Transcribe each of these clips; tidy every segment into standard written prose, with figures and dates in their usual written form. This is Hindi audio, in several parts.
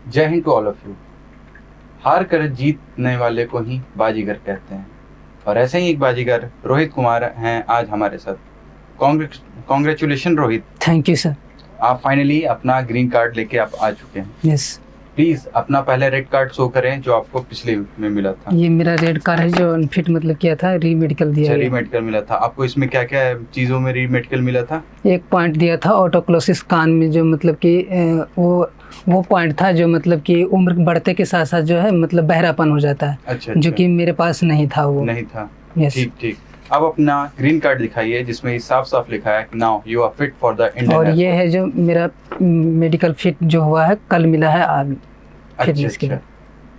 जय हिंद टू ऑल ऑफ यू। हार कर जीतने वाले को ही बाजीगर कहते हैं और ऐसे ही एक बाजीगर रोहित कुमार हैं आज हमारे साथ। Congratulation Rohit. Thank you sir. आप फाइनली अपना ग्रीन कार्ड लेके आप आ चुके हैं। यस। प्लीज अपना पहले रेड कार्ड शो करें जो आपको पिछले में मिला था। ये मेरा रेड कार्ड है जो अनफिट मतलब किया था, रीमेडिकल दिया गया। रीमेडिकल मिला था आपको। इसमें क्या क्या चीज़ों में रीमेडिकल मिला था? एक पॉइंट दिया था ऑटोक्लोसिस कान में, जो मतलब कि वो पॉइंट था जो मतलब कि उम्र बढ़ते के साथ साथ जो है मतलब बहरापन हो जाता है। अच्छा। जो कि मेरे पास नहीं था, वो नहीं था। यस। ठीक ठीक। अब अपना ग्रीन कार्ड दिखाइए जिसमें साफ साफ लिखा है now you are fit for the Indian. और ये है जो मेरा मेडिकल फिट जो हुआ है, कल मिला है आज। अच्छा।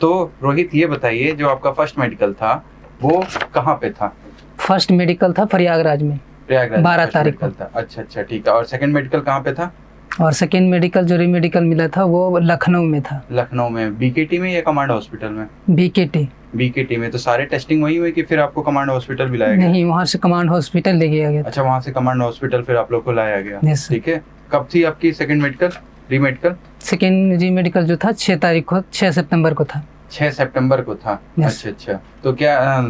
तो रोहित ये बताइए, जो आपका फर्स्ट मेडिकल था वो कहाँ पे था? फर्स्ट मेडिकल था प्रयागराज में, 12 तारीख को था। अच्छा ठीक है। और सेकंड मेडिकल कहाँ पे था? और सेकेंड मेडिकल जो रीमेडिकल मिला था वो लखनऊ में था। लखनऊ में बीकेटी में या कमांड हॉस्पिटल में? बीकेटी में। तो सारे टेस्टिंग वही हुई कि फिर आपको कमांड हॉस्पिटल भी लाया गया? नहीं, वहाँ से कमांड हॉस्पिटल ले गया गया। अच्छा, वहाँ से कमांड हॉस्पिटल फिर आप लोग को लाया गया। ठीक है। कब थी आपकी second medical re-medical? Second re-medical जो था 6 सितंबर को था। 6 सितंबर को था। अच्छा। तो क्या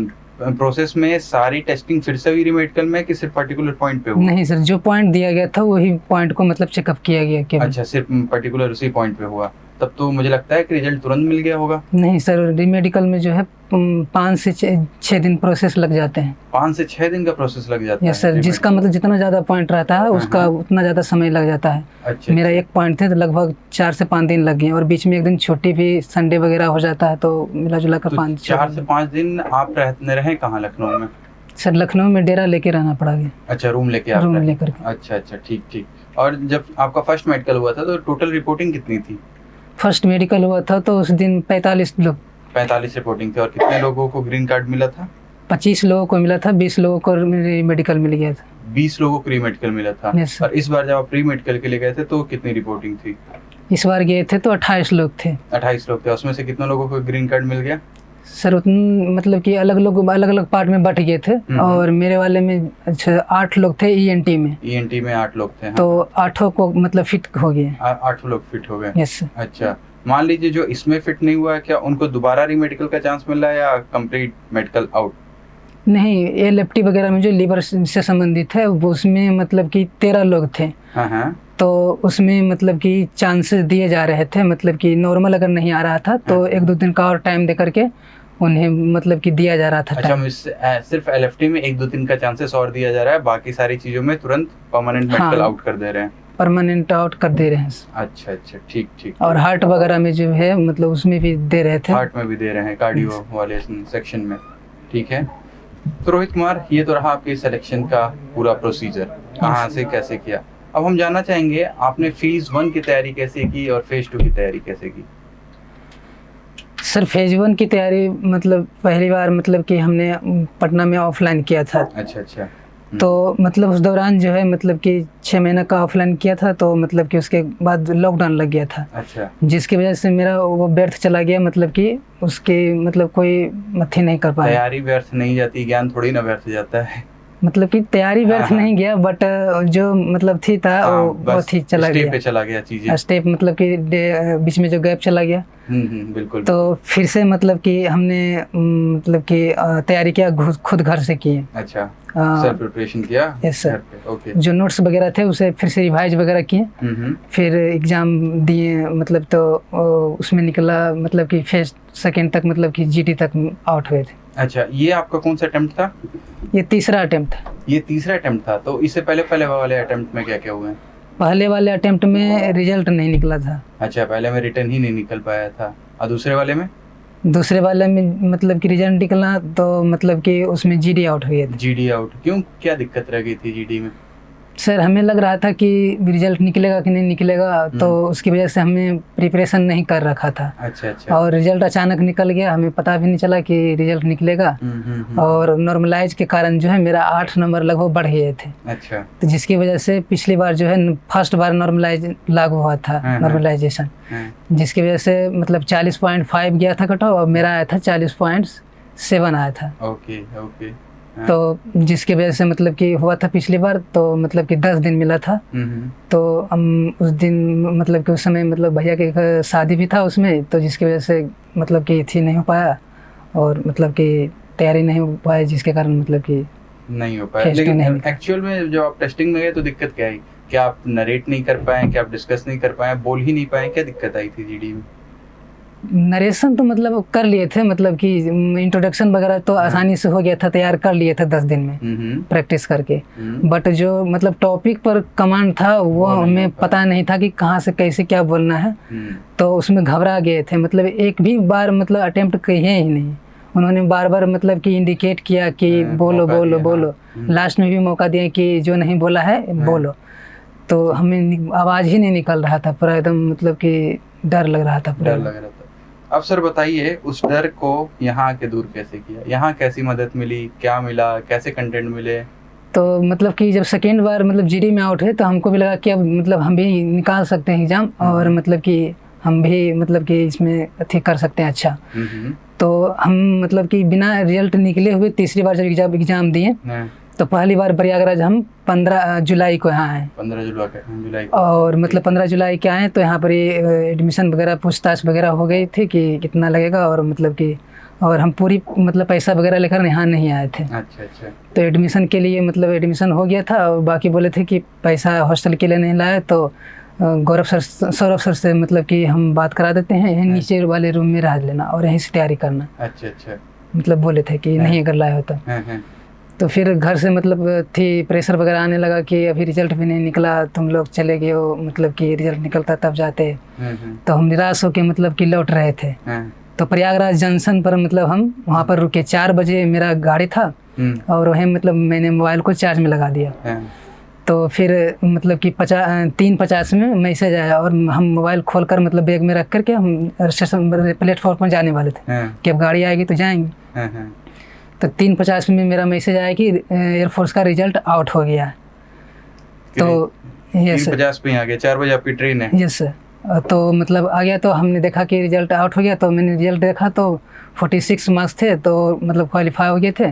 प्रोसेस में सारी टेस्टिंग फिर से हुई रीमेडिकल में कि सिर्फ पर्टिकुलर पॉइंट पे हुआ? नहीं सर, जो पॉइंट दिया गया था वही पॉइंट को मतलब चेकअप किया गया। अच्छा, सिर्फ पर्टिकुलर उसी पॉइंट पे हुआ। तब तो मुझे लगता है कि रिजल्ट तुरंत मिल गया होगा। नहीं सर, रीमेडिकल में जो है 5 से 6 दिन प्रोसेस लग जाते हैं। 5 से 6 दिन का प्रोसेस लग जाता है? Yes sir. जिसका मतलब जितना ज़्यादा पॉइंट रहता है उसका उतना ज़्यादा समय लग जाता है। अच्छा। मेरा एक पॉइंट थे तो लगभग 4 से 5 दिन लग गए और बीच में एक दिन छुट्टी भी, संडे वगैरह हो जाता है, तो मिला जुला कर 4 से 5 दिन आप रहे कहाँ लखनऊ में? सर लखनऊ में डेरा लेके रहना पड़ा गया। अच्छा, रूम लेके? अच्छा ठीक। और जब आपका फर्स्ट मेडिकल हुआ था तो टोटल रिपोर्टिंग कितनी थी? फर्स्ट मेडिकल हुआ था तो उस दिन 45 लोग। 45 रिपोर्टिंग थी। और कितने लोगों को ग्रीन कार्ड मिला था? 25 लोगों को मिला था, 20 लोगों को मेडिकल मिल गया था। 20 लोगों को मेडिकल मिला था। और इस बार जब आप प्री मेडिकल के लिए गए थे तो कितनी रिपोर्टिंग थी? इस बार गए थे तो 28 लोग थे। 28 लोग थे। उसमें से कितने लोगों को ग्रीन कार्ड मिल गया? सर मतलब कि अलग अलग पार्ट में बट गए थे। और मेरे वाले में 8 लोग थे ईएनटी में। 8 लोग थे। तो 8 को मतलब फिट हो गए। 8 लोग फिट हो गए। यस। अच्छा, मान लीजिए जो इसमें फिट नहीं हुआ है, क्या उनको दोबारा रीमेडिकल का चांस मिल रहा है या कंप्लीट मेडिकल आउट? नहीं, एलएफटी वगैरह में जो लीवर से संबंधित है उसमें मतलब कि 13 लोग थे। तो उसमें मतलब कि चांसेस दिए जा रहे थे, मतलब कि नॉर्मल अगर नहीं आ रहा था तो 1-2 दिन का और टाइम दे करके उन्हें मतलब कि दिया जा रहा था। अच्छा, सिर्फ एलएफटी में 1-2 दिन का चांसेस और दिया जा रहा है, बाकी सारी चीजों में तुरंत परमानेंट मेडिकल आउट कर दे रहे हैं। परमानेंट आउट कर दे रहे हैं। अच्छा ठीक। और हार्ट वगैरह में जो है मतलब उसमें भी दे रहे थे। हार्ट में भी दे रहे हैं, कार्डियो वाले सेक्शन में। ठीक है। तो रोहित कुमार, ये तो रहा आपके सिलेक्शन का पूरा प्रोसीजर, कहाँ से कैसे किया। अब हम जानना चाहेंगे आपने फेज 1 की तैयारी कैसे की और फेज 2 की तैयारी कैसे की? सर फेज 1 की तैयारी मतलब पहली बार मतलब कि हमने पटना में ऑफलाइन किया था। अच्छा। तो मतलब उस दौरान जो है मतलब कि 6 महीने का ऑफलाइन किया था, तो मतलब कि उसके बाद लॉकडाउन लग गया था। अच्छा। जिसकी वजह से मेरा वो व्यर्थ चला गया, मतलब कि उसके मतलब कोई मथी नहीं कर पाया। तैयारी व्यर्थ नहीं जाती, ज्ञान थोड़ी ना व्यर्थ जाता है। मतलब कि तैयारी व्यर्थ नहीं गया, बट जो मतलब वो थी चला गया चीजें। स्टेप मतलब कि बीच में जो गैप चला गया। बिल्कुल। तो फिर से मतलब कि हमने मतलब कि तैयारी किया, खुद घर से किए। अच्छा, सेल्फ प्रिपरेशन किया? Yes sir. ओके। जो नोट्स वगैरह थे उसे फिर से रिवाइज वगैरह किए। फिर एग्जाम दिए, मतलब तो उसमें निकला मतलब कि फेज 2 तक मतलब कि जीटी तक आउट हुए थे। अच्छा, ये आपका कौन सा अटेम्प्ट था? ये तीसरा अटेम्प्ट था। ये तीसरा अटेम्प्ट था। तो इससे पहले वाले अटेम्प्ट में क्या क्या हुए? पहले वाले अटेम्प्ट में रिजल्ट नहीं निकला था। अच्छा, पहले में रिटर्न ही नहीं निकल पाया था। और दूसरे वाले में मतलब कि रिजल्ट निकला तो मतलब कि उसमें जीडी आउट हुई है। जीडी आउट क्यों? क्या दिक्कत रह गई थी जीडी में? सर हमें लग रहा था कि रिजल्ट निकलेगा कि नहीं निकलेगा, तो उसकी वजह से हमने प्रिपरेशन नहीं कर रखा था। अच्छा। और रिजल्ट अचानक निकल गया, हमें पता भी नहीं चला कि रिजल्ट निकलेगा। और नॉर्मलाइज के कारण जो है मेरा 8 नंबर लगभग बढ़ गए थे। अच्छा। तो जिसकी वजह से पिछली बार जो है फर्स्ट बार नॉर्मलाइज लागू हुआ था, नॉर्मलाइजेशन, जिसकी वजह से मतलब 40.5 गया था कट ऑफ, और मेरा आया था 40.7 आया था। ओके। तो जिसकी वजह से मतलब कि हुआ था पिछली बार, तो मतलब कि 10 दिन मिला था। तो हम उस दिन मतलब कि उस समय मतलब भैया के शादी भी था उसमें, तो जिसकी वजह से मतलब कि थी नहीं हो पाया, और मतलब कि तैयारी नहीं हो पाई, जिसके कारण मतलब कि नहीं हो पाया। लेकिन एक्चुअल में जब आप टेस्टिंग में गए तो दिक्कत क्या आई? क्या आप नरेट नहीं कर पाए, क्या आप डिस्कस नहीं कर पाए, बोल ही नहीं पाए, क्या दिक्कत आई थी जीडी में? नरेशन तो मतलब कर लिए थे, मतलब कि इंट्रोडक्शन वगैरह तो आसानी से हो गया था, तैयार कर लिए थे 10 दिन में प्रैक्टिस करके। बट जो मतलब टॉपिक पर कमांड था वो हमें पता नहीं था कि कहाँ से कैसे क्या बोलना है, तो उसमें घबरा गए थे। मतलब एक भी बार मतलब अटेम्प्ट किए ही नहीं, उन्होंने बार बार मतलब कि इंडिकेट किया कि बोलो बोलो बोलो, लास्ट में भी मौका दिया कि जो नहीं बोला है बोलो, तो हमें आवाज़ ही नहीं निकल रहा था, पूरा एकदम मतलब कि डर लग रहा था, डर लग रहा था। अब सर बताइए, उस डर को यहाँ आके दूर कैसे किया? यहाँ कैसी मदद मिली, क्या मिला, कैसे कंटेंट मिले? तो मतलब कि जब सेकेंड बार मतलब जीडी में आउट हुए तो हमको भी लगा कि अब मतलब हम भी निकाल सकते हैं एग्ज़ाम, और मतलब कि हम भी मतलब कि इसमें अथी कर सकते हैं अच्छा। तो हम मतलब कि बिना रिजल्ट निकले हुए तीसरी बार जब एग्ज़ाम दिए, तो पहली बार प्रयागराज हम 15 जुलाई को यहाँ आए। 15 जुलाई को। और मतलब 15 जुलाई के आए, तो यहाँ पर ये एडमिशन वगैरह पूछताछ वगैरह हो गई थी कि कितना लगेगा, और मतलब कि और हम पूरी मतलब पैसा वगैरह लेकर यहाँ नहीं आए थे। अच्छा। तो एडमिशन के लिए मतलब एडमिशन हो गया था, और बाकी बोले थे कि पैसा हॉस्टल के लिए नहीं लाए तो सौरभ सर से मतलब कि हम बात करा देते हैं, यहीं नीचे वाले रूम में रह लेना और यहीं से तैयारी करना। अच्छा। मतलब बोले थे कि नहीं अगर लाए हो तो फिर घर से मतलब थी प्रेशर वगैरह आने लगा कि अभी रिजल्ट भी नहीं निकला, तुम लोग चले गए हो, मतलब कि रिजल्ट निकलता तब जाते। तो हम निराश होकर मतलब कि लौट रहे थे। तो प्रयागराज जंक्शन पर मतलब हम वहाँ पर रुके, 4 बजे मेरा गाड़ी था, और वहीं मतलब मैंने मोबाइल को चार्ज में लगा दिया। तो फिर मतलब कि 3:50 में मैसेज आया, और हम मोबाइल खोलकर मतलब बैग में रख करके हम स्टेशन प्लेटफॉर्म पर जाने वाले थे कि अब गाड़ी आएगी तो जाएंगे। तो 3:50 में मेरा मैसेज आया कि एयरफोर्स का रिजल्ट आउट हो गया। तो यस 3:50 पे आ गया, 4 बजे आपकी ट्रेन है। Yes sir. तो मतलब आ गया, तो हमने देखा कि रिजल्ट आउट हो गया, तो मैंने रिजल्ट देखा तो 46 मार्क्स थे, तो मतलब क्वालिफाई हो गए थे।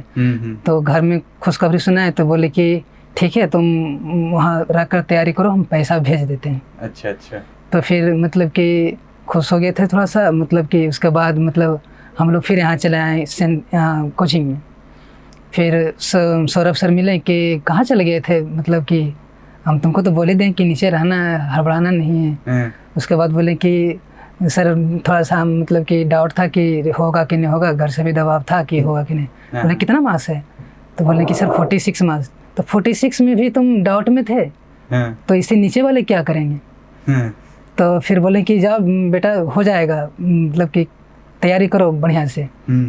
तो घर में खुशखबरी सुनाए, तो बोले कि ठीक है तुम वहाँ रहकर तैयारी करो, हम पैसा भेज देते हैं। अच्छा। तो फिर मतलब कि खुश हो गए थे थोड़ा सा, मतलब कि उसके बाद मतलब हम लोग फिर यहाँ चले आए कोचिंग में। फिर सौरभ सर मिले कि कहाँ चले गए थे, मतलब कि हम तुमको तो बोले दें कि नीचे रहना है, हड़बड़ाना नहीं है। उसके बाद बोले कि सर थोड़ा सा मतलब कि डाउट था कि होगा कि नहीं होगा, घर से भी दबाव था कि होगा कि नहीं। बोले कितना मार्क्स है? तो बोले कि सर 46 मार्क्स। तो 46 में भी तुम डाउट में थे, तो इससे नीचे वाले क्या करेंगे? तो फिर बोले कि जाओ बेटा हो जाएगा, मतलब कि तैयारी करो बढ़िया से।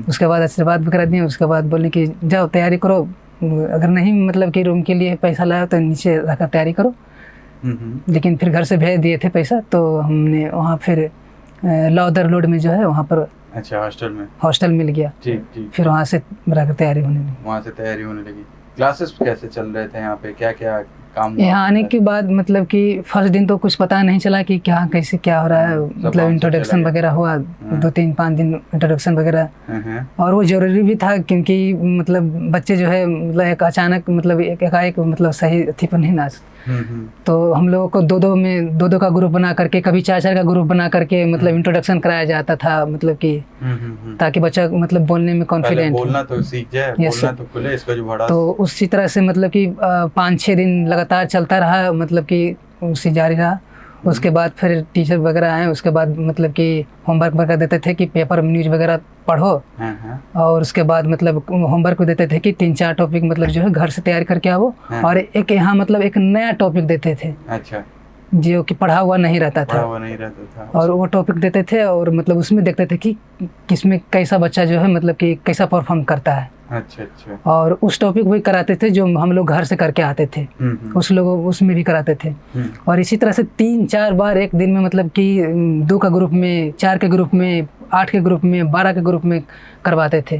उसके बाद आशीर्वाद भी करा दिए। उसके बाद बोले कि जाओ तैयारी करो, अगर नहीं मतलब कि रूम के लिए पैसा लाया तो नीचे रहकर तैयारी करो। लेकिन फिर घर से भेज दिए थे पैसा, तो हमने वहाँ फिर लौदर रोड में जो है वहाँ पर अच्छा हॉस्टल मिल गया। ठीक। फिर वहाँ से रहकर तैयारी होने लगी। क्लासेस कैसे चल रहे थे यहाँ पे, क्या काम? यहाँ आने के बाद मतलब कि फर्स्ट दिन तो कुछ पता नहीं चला कि क्या कैसे क्या हो रहा है, मतलब इंट्रोडक्शन वगैरह हुआ 2-3-5 दिन इंट्रोडक्शन वगैरह। और वो ज़रूरी भी था, क्योंकि मतलब बच्चे जो है मतलब एक अचानक मतलब एकाएक मतलब सही थी पर नहीं नाच। तो हम लोगों को दो का ग्रुप बना करके, कभी 4 का ग्रुप बना करके मतलब इंट्रोडक्शन कराया जाता था, मतलब कि ताकि बच्चा मतलब बोलने में कॉन्फिडेंट, बोलना तो सीख जाए, बोलना तो खुले, इसका जो भड़ा। तो उसी तरह से मतलब कि 5-6 दिन लगातार चलता रहा, मतलब कि उसी जारी रहा। उसके बाद फिर टीचर वगैरह आए, उसके बाद मतलब कि होमवर्क वगैरह देते थे कि पेपर न्यूज़ वगैरह पढ़ो। और उसके बाद मतलब होमवर्क देते थे कि 3-4 टॉपिक मतलब जो है घर से तैयारी करके आओ। और एक यहाँ मतलब एक नया टॉपिक देते थे। अच्छा। जो कि पढ़ा हुआ नहीं रहता था। और वो टॉपिक देते थे, और मतलब उसमें देखते थे कि किसमें कैसा बच्चा जो है मतलब कि कैसा परफॉर्म करता है। अच्छा। और उस टॉपिक वही कराते थे जो हम लोग घर से करके आते थे, उस लोग उसमें भी कराते थे। और इसी तरह से 3-4 बार एक दिन में मतलब कि 2 का ग्रुप में, 4 के ग्रुप में, 8 के ग्रुप में, 12 के ग्रुप में करवाते थे,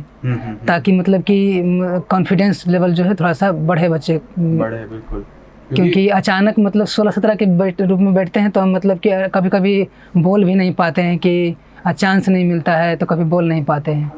ताकि मतलब कि कॉन्फिडेंस लेवल जो है थोड़ा सा बढ़े बच्चे। बिल्कुल। क्योंकि अचानक मतलब 16-17 के रूप में बैठते हैं, तो हम मतलब कि कभी कभी बोल भी नहीं पाते हैं, कि चांस नहीं मिलता है तो कभी बोल नहीं पाते हैं।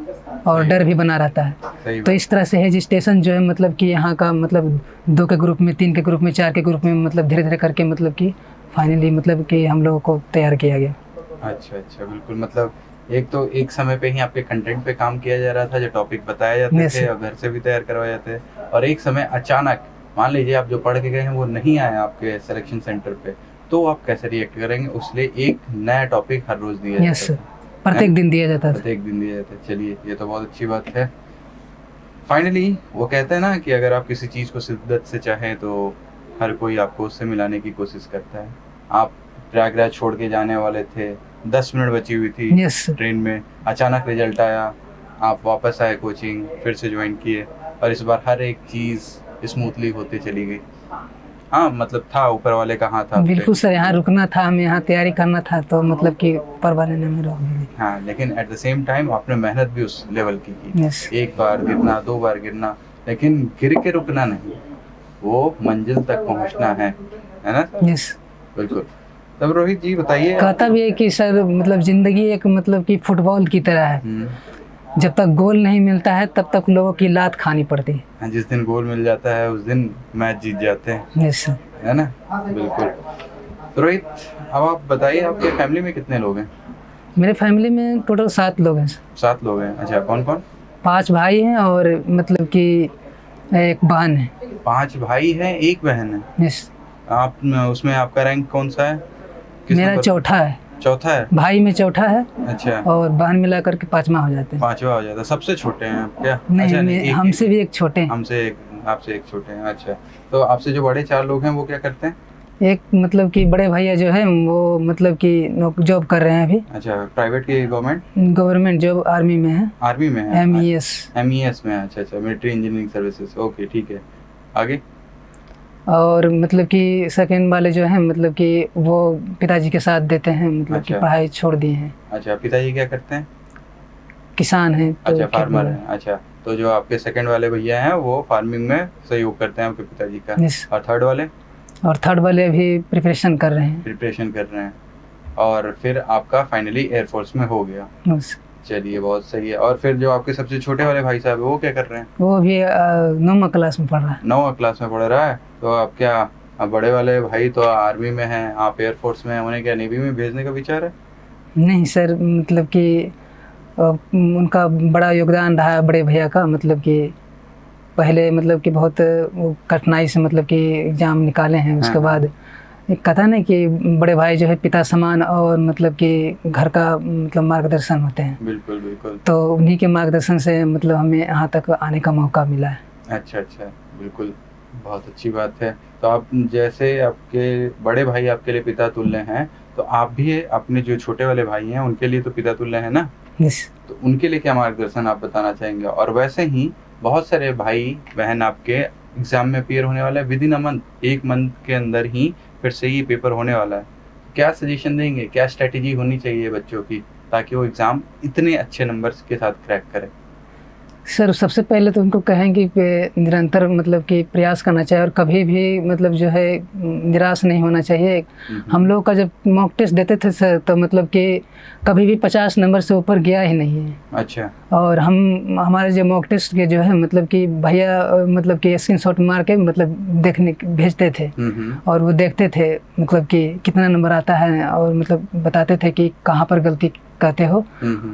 और डर भी बना रहता है। सही तो इस तरह से हेजिटेशन जो है मतलब कि यहाँ का मतलब 2 के ग्रुप में, 3 के ग्रुप में, 4 के ग्रुप में मतलब धीरे धीरे करके मतलब कि फाइनली मतलब कि हम लोगों को तैयार किया गया। अच्छा अच्छा, बिल्कुल। मतलब एक तो एक समय पे ही आपके कंटेंट पे काम किया जा रहा था, जो टॉपिक बताए जाते Yes, थे sir. और घर से भी तैयार करवाए जाते थे, और एक समय अचानक मान लीजिए आप जो पढ़ के गए हैं वो नहीं आया आपके सिलेक्शन सेंटर पे, तो आप कैसे रिएक्ट करेंगे? उसलिए एक नया टॉपिक हर रोज दिया यस जाता सर, था, प्रत्येक दिन दिया जाता था। प्रत्येक दिन दिया जाता है। चलिए, ये तो बहुत अच्छी बात है। फाइनली वो कहते हैं ना कि अगर आप किसी चीज़ को शिद्दत से चाहें तो हर कोई आपको उससे मिलाने की कोशिश करता है। आप प्रयागराज छोड़ के जाने वाले थे, 10 मिनट बची हुई थी यस सर, ट्रेन में, अचानक रिजल्ट आया, आप वापस आए कोचिंग, फिर से ज्वाइन किए, और इस बार हर एक चीज़ स्मूथली होती चली गई। हाँ, मतलब था, ऊपर वाले का हाथ आप पे। बिल्कुल सर, यहाँ रुकना था, हमें यहाँ तैयारी करना था, तो मतलब कि ऊपर वाले ने हमें रोक दिया। हाँ, लेकिन एट द सेम टाइम आपने मेहनत भी उस लेवल की यस, एक बार गिरना, 2 बार गिरना, लेकिन गिर के रुकना नहीं, वो मंजिल तक पहुंचना है ना? यस। बिल्कुल। तब रोहित जी बताइए। कहता भी है कि सर मतलब ज़िंदगी एक मतलब कि फुटबॉल की तरह है, जब तक गोल नहीं मिलता है तब तक लोगों की लात खानी पड़ती है। हाँ, जिस दिन गोल मिल जाता है उस दिन मैच जीत जाते हैं, यस सर। है ना? बिल्कुल। तो रोहित, अब आप बताइए, आपके फैमिली में कितने लोग हैं? मेरे फैमिली में टोटल 7 लोग हैं सर। 7 लोग हैं। अच्छा, कौन कौन? 5 भाई हैं और मतलब कि एक बहन है। 5 भाई हैं, 1 बहन है। यस, आप उसमें आपका रैंक कौन सा है? किस मेरा नंबर? चौथा है। चौथा है। भाई में चौथा है अच्छा, और बहन मिला करके 5वां हो जाते हैं। 5वां हो जाता है। सबसे छोटे हैं आप क्या? नहीं, अच्छा, हमसे भी एक छोटे हैं। आपसे एक छोटे हैं। अच्छा, तो आपसे जो बड़े 4 लोग हैं वो क्या करते हैं? एक मतलब कि बड़े भैया जो है वो मतलब कि जॉब कर रहे हैं अभी। अच्छा, प्राइवेट की गवर्नमेंट? गवर्नमेंट जॉब, आर्मी में है। आर्मी में है? MES। MES में है। अच्छा अच्छा, मिलिट्री इंजीनियरिंग सर्विसेज। ओके, ठीक है। आगे? और मतलब कि सेकंड वाले जो हैं मतलब कि वो पिताजी के साथ देते हैं, मतलब कि अच्छा। पढ़ाई छोड़ दिए हैं। अच्छा, पिताजी क्या करते हैं? किसान हैं तो अच्छा, फार्मर खेती हैं। अच्छा, तो जो आपके सेकंड वाले भैया हैं वो फार्मिंग में सहयोग करते हैं आपके पिताजी का। Yes। और थर्ड वाले? और थर्ड वाले अभी प्रिपरेशन कर रहे हैं। प्रिपरेशन कर रहे हैं, और फिर आपका फाइनली एयरफोर्स में हो गया। बस। चलिए, बहुत सही है। और फिर जो आपके सबसे छोटे वाले भाई साहब है वो क्या कर रहे हैं? वो अभी 9वीं क्लास में पढ़ रहा है। 9वीं क्लास में पढ़ रहा है। तो आप क्या, अब बड़े वाले भाई तो आर्मी में हैं, आप एयरफोर्स में हैं, उन्हें क्या नेवी में भेजने का विचार है? नहीं सर, मतलब कि उनका बड़ा योगदान रहा है बड़े भैया का, मतलब कि पहले मतलब कि बहुत वो कठिनाई से मतलब कि एग्ज़ाम निकाले हैं, उसके हाँ, बाद एक कथा ना कि बड़े भाई जो है पिता समान और मतलब कि घर का मतलब मार्गदर्शन होते हैं। बिल्कुल बिल्कुल। तो उन्हीं के मार्गदर्शन से मतलब हमें यहाँ तक आने का मौका मिला है। अच्छा अच्छा, बिल्कुल, बहुत अच्छी बात है। तो आप जैसे आपके बड़े भाई आपके लिए पिता तुल्य हैं, तो आप भी अपने जो छोटे वाले भाई हैं उनके लिए तो पिता तुल्य है ना? यस। तो उनके लिए क्या मार्गदर्शन आप बताना चाहेंगे? और वैसे ही बहुत सारे भाई बहन आपके एग्जाम में अपीयर होने वाला है with in a month, 1 month के अंदर ही फिर से ये पेपर होने वाला है। क्या सजेशन देंगे, क्या स्ट्रेटेजी होनी चाहिए बच्चों की ताकि वो एग्ज़ाम इतने अच्छे नंबर्स के साथ क्रैक करें? सर सबसे पहले तो उनको कहेंगे कि निरंतर मतलब कि प्रयास करना चाहिए और कभी भी मतलब जो है निराश नहीं होना चाहिए। हम लोग का जब मॉक टेस्ट देते थे सर, तो मतलब कि कभी भी 50 नंबर से ऊपर गया ही नहीं है। अच्छा। और हमारे जो मॉक टेस्ट के जो है मतलब कि भैया मतलब कि स्क्रीनशॉट मार के मतलब देखने भेजते थे, और वो देखते थे मतलब कि कितना नंबर आता है, और मतलब बताते थे कि कहाँ पर गलती कहते हो,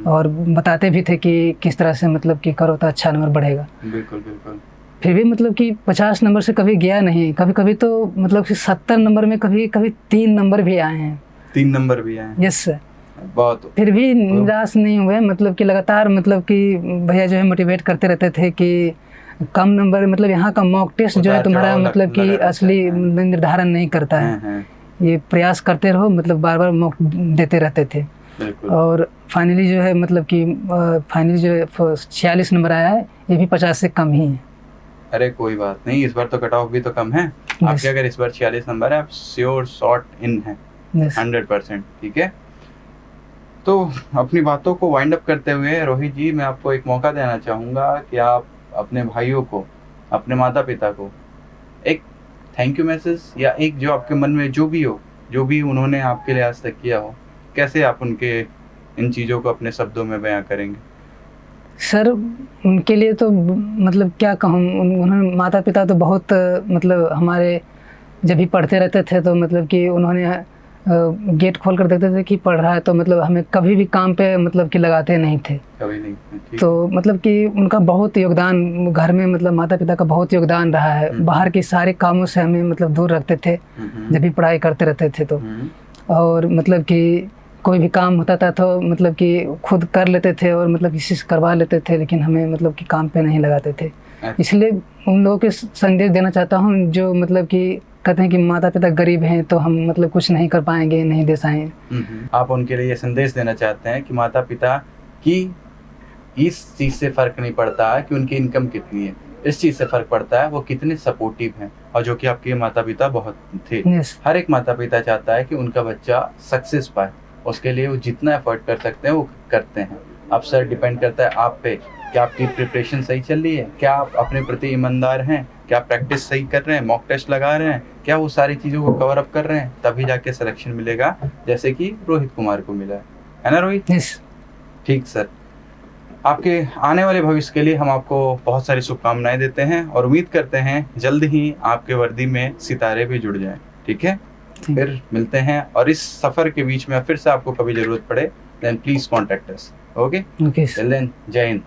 और बताते भी थे कि किस तरह से मतलब कि करो तो अच्छा नंबर बढ़ेगा। बिल्कुल बिल्कुल। फिर भी मतलब कि 50 नंबर से कभी गया नहीं, कभी कभी तो मतलब कि 70 नंबर में कभी कभी 3 नंबर भी आए हैं। 3 नंबर भी आए? Yes sir. बहुत। फिर भी निराश नहीं हुए, मतलब कि लगातार मतलब कि भैया जो है मोटिवेट करते रहते थे कि कम नंबर मतलब यहाँ का मॉक टेस्ट जो है तुम्हारा मतलब कि असली निर्धारण नहीं करता है, ये प्रयास करते रहो, मतलब बार बार मॉक देते रहते थे। और फाइनली जो है मतलब कि फाइनली जो है 46 नंबर आया है, ये भी 50 से कम ही है। अरे कोई बात नहीं, इस बार तो कट ऑफ भी तो कम है आपके। अगर इस बार 46 नंबर है, आप श्योर शॉर्ट इन है 100%, ठीक है? तो अपनी बातों को वाइंड अप करते हुए रोहित जी, मैं आपको एक मौका देना चाहूँगा कि आप अपने भाइयों को, अपने माता पिता को एक थैंक यू मैसेज, या एक जो आपके मन में जो भी हो, जो भी उन्होंने आपके लिए आज तक किया हो, कैसे आप उनके इन चीज़ों को अपने शब्दों में बयां करेंगे? सर उनके लिए तो मतलब क्या कहूँ, उन्होंने माता पिता तो बहुत मतलब हमारे जब भी पढ़ते रहते थे तो मतलब कि उन्होंने गेट खोल कर देखते थे कि पढ़ रहा है, तो मतलब हमें कभी भी काम पे मतलब कि लगाते नहीं थे। कभी नहीं। ठीक। तो मतलब कि उनका बहुत योगदान घर में, मतलब माता पिता का बहुत योगदान रहा है। बाहर के सारे कामों से हमें मतलब दूर रखते थे जब भी पढ़ाई करते रहते थे तो। और मतलब कि कोई भी काम होता था तो मतलब कि खुद कर लेते थे और मतलब किसी से करवा लेते थे, लेकिन हमें मतलब कि काम पे नहीं लगाते थे। इसलिए उन लोगों के संदेश देना चाहता हूँ जो मतलब कि कहते हैं कि माता पिता गरीब हैं तो हम मतलब कुछ नहीं कर पाएंगे, नहीं दे पाएंगे। आप उनके लिए ये संदेश देना चाहते हैं कि माता पिता की इस चीज़ से फ़र्क नहीं पड़ता कि उनकी इनकम कितनी है, इस चीज़ से फ़र्क पड़ता है वो कितने सपोर्टिव हैं, और जो कि आपके माता पिता बहुत थे। हर एक माता पिता चाहता है कि उनका बच्चा सक्सेस पाए, उसके लिए वो जितना एफर्ट कर सकते हैं वो करते हैं। अब सर डिपेंड करता है आप पे, क्या आपकी प्रिपरेशन सही चल रही है, क्या आप अपने प्रति ईमानदार हैं, क्या प्रैक्टिस सही कर रहे हैं, मॉक टेस्ट लगा रहे हैं, क्या वो सारी चीज़ों को कवर अप कर रहे हैं, तभी जाके सिलेक्शन मिलेगा, जैसे कि रोहित कुमार को मिला है ना रोहित? ठीक सर, आपके आने वाले भविष्य के लिए हम आपको बहुत सारी शुभकामनाएं देते हैं और उम्मीद करते हैं जल्द ही आपके वर्दी में सितारे भी जुड़ जाएं। ठीक है, फिर मिलते हैं, और इस सफ़र के बीच में फिर से आपको कभी ज़रूरत पड़े then please contact us. Okay, till then जय हिंद।